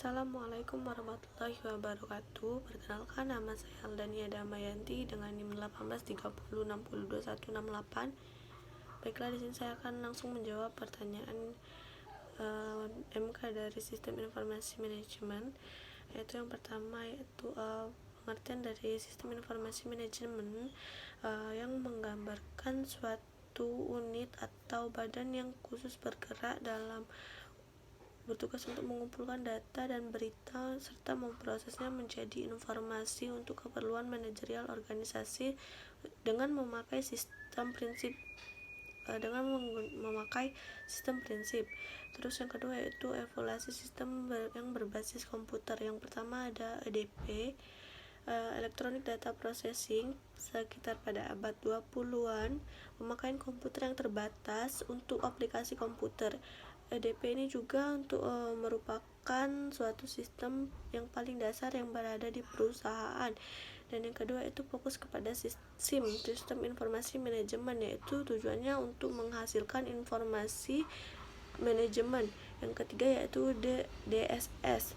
Assalamualaikum warahmatullahi wabarakatuh. Perkenalkan, nama saya Aldania Damayanti dengan NIM 1830602168. Baiklah, di sini saya akan langsung menjawab pertanyaan MK dari Sistem Informasi Manajemen, yaitu yang pertama yaitu pengertian dari Sistem Informasi Manajemen yang menggambarkan suatu unit atau badan yang khusus bergerak bertugas untuk mengumpulkan data dan berita serta memprosesnya menjadi informasi untuk keperluan manajerial organisasi dengan memakai sistem prinsip. Terus yang kedua yaitu evaluasi sistem yang berbasis komputer. Yang pertama ada EDP, Electronic Data Processing, sekitar pada abad 20-an, pemakaian komputer yang terbatas untuk aplikasi komputer. EDP ini juga merupakan suatu sistem yang paling dasar yang berada di perusahaan. Dan yang kedua itu fokus kepada SIM, Sistem Informasi Manajemen, yaitu tujuannya untuk menghasilkan informasi manajemen. Yang ketiga yaitu DSS,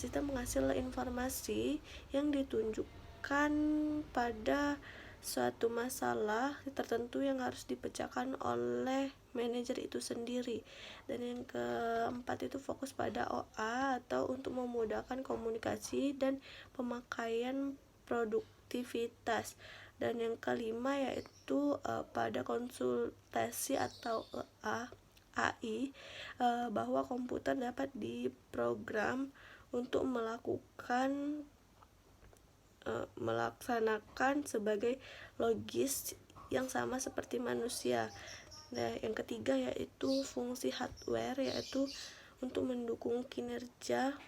sistem penghasil informasi yang ditunjukkan pada suatu masalah tertentu yang harus dipecahkan oleh manajer itu sendiri. Dan yang keempat itu fokus pada OA atau untuk memudahkan komunikasi dan pemakaian produktivitas. Dan yang kelima yaitu pada konsultasi atau AI, bahwa komputer dapat diprogram untuk melaksanakan sebagai logis yang sama seperti manusia. Nah, yang ketiga yaitu fungsi hardware, yaitu untuk mendukung kinerja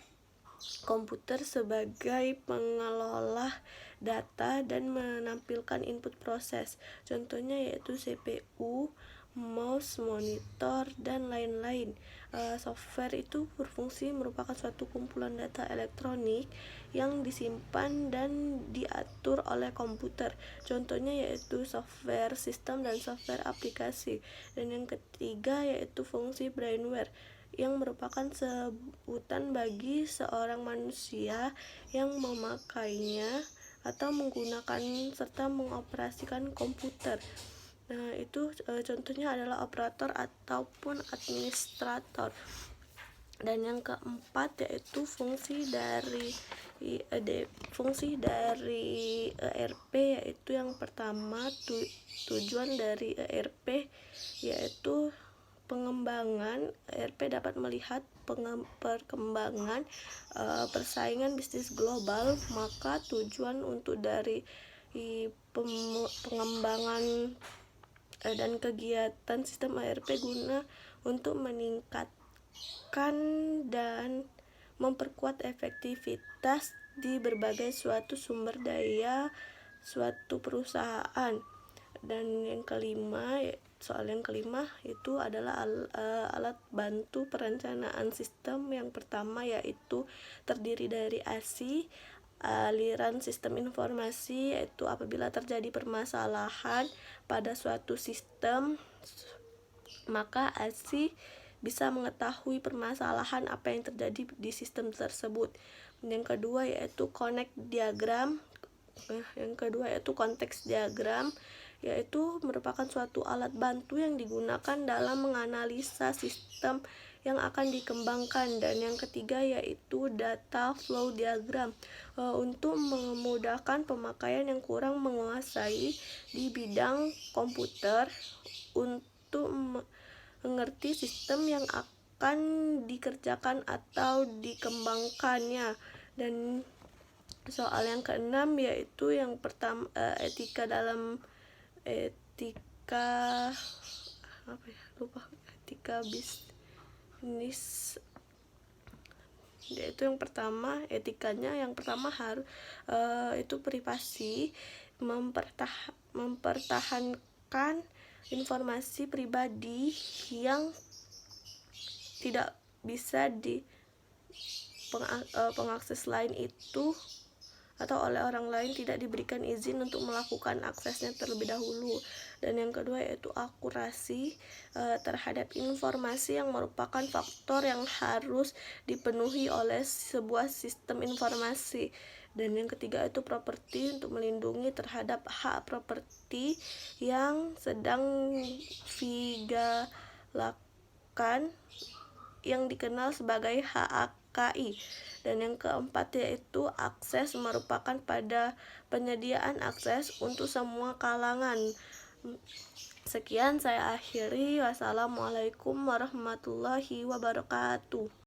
komputer sebagai pengelola data dan menampilkan input proses. Contohnya yaitu CPU, mouse, monitor, dan lain-lain. Software itu berfungsi merupakan suatu kumpulan data elektronik yang disimpan dan diatur oleh komputer. Contohnya yaitu software sistem dan software aplikasi. Dan yang ketiga yaitu fungsi brainware, yang merupakan sebutan bagi seorang manusia yang memakainya atau menggunakan serta mengoperasikan komputer. Nah, itu contohnya adalah operator ataupun administrator. Dan yang keempat yaitu fungsi dari ERP, yaitu yang pertama tujuan dari ERP yaitu pengembangan. ERP dapat melihat perkembangan persaingan bisnis global, maka tujuan untuk dari pengembangan dan kegiatan sistem ERP guna untuk meningkatkan dan memperkuat efektivitas di berbagai suatu sumber daya suatu perusahaan. Dan yang kelima, soal yang kelima itu adalah alat bantu perencanaan sistem. Yang pertama yaitu terdiri dari ASI, aliran sistem informasi, yaitu apabila terjadi permasalahan pada suatu sistem, maka ASI bisa mengetahui permasalahan apa yang terjadi di sistem tersebut. Yang kedua yaitu konteks diagram, yaitu merupakan suatu alat bantu yang digunakan dalam menganalisa sistem yang akan dikembangkan. Dan yang ketiga yaitu data flow diagram, untuk memudahkan pemakaian yang kurang menguasai di bidang komputer untuk mengerti sistem yang akan dikerjakan atau dikembangkannya. Dan soal yang keenam yaitu yang pertama etika bisnis, yaitu yang pertama etikanya yang pertama harus itu privasi, mempertahankan informasi pribadi yang tidak bisa pengakses lain itu atau oleh orang lain tidak diberikan izin untuk melakukan aksesnya terlebih dahulu. Dan yang kedua yaitu akurasi terhadap informasi yang merupakan faktor yang harus dipenuhi oleh sebuah sistem informasi. Dan yang ketiga itu properti, untuk melindungi terhadap hak properti yang sedang digalakan yang dikenal sebagai HAKI. Dan yang keempat yaitu akses, merupakan pada penyediaan akses untuk semua kalangan. Sekian saya akhiri. Wassalamualaikum warahmatullahi wabarakatuh.